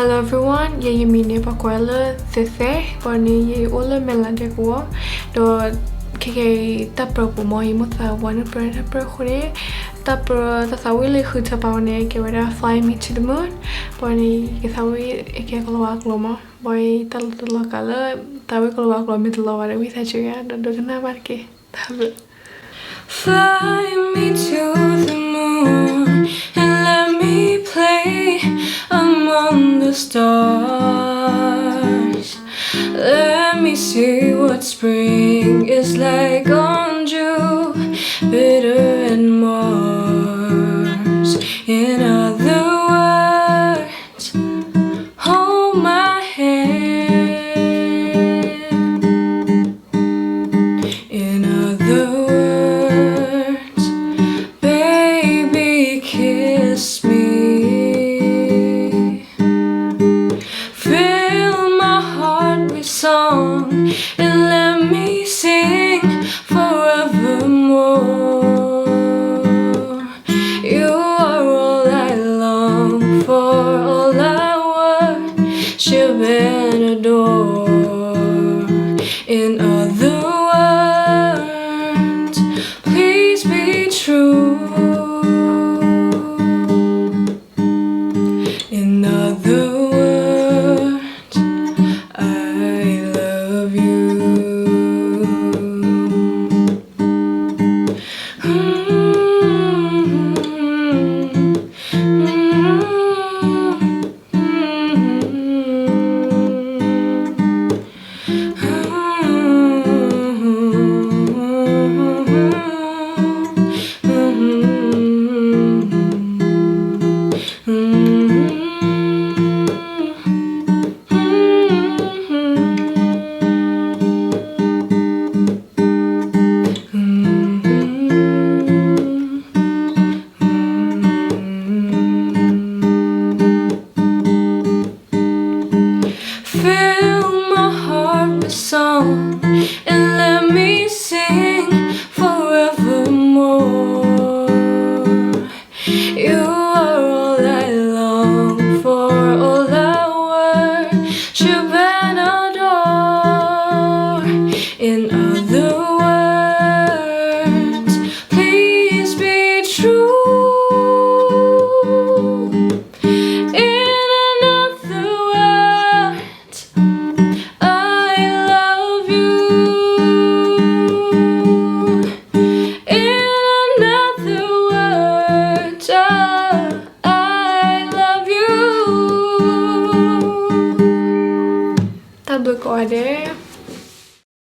Hello everyone, ye mine pakwela Thae Thae bani ye ola melande ko do keke tapro po mo imutha one per khore tapro tasawili khuta paune ke wera fly me to the moon bani ke sawi ke kolwa kloma boy tal kala tawi kolwa kloma mitlo wara wi sa chuya do kana marke tabe Fly me to the moon and let me play among the stars. Let me see what spring is like on Jupiter and Mars. In other words, hold my hand. In other words, baby, kiss me. Fill my heart with song and let me sing forevermore. You are all I long for, all I worship and adore. In other words, please be true. In other words, I love you. Fill my heart with song and let me sing forevermore. You are all I long for, all I worship and adore. In other words, please be true. tablo ko ade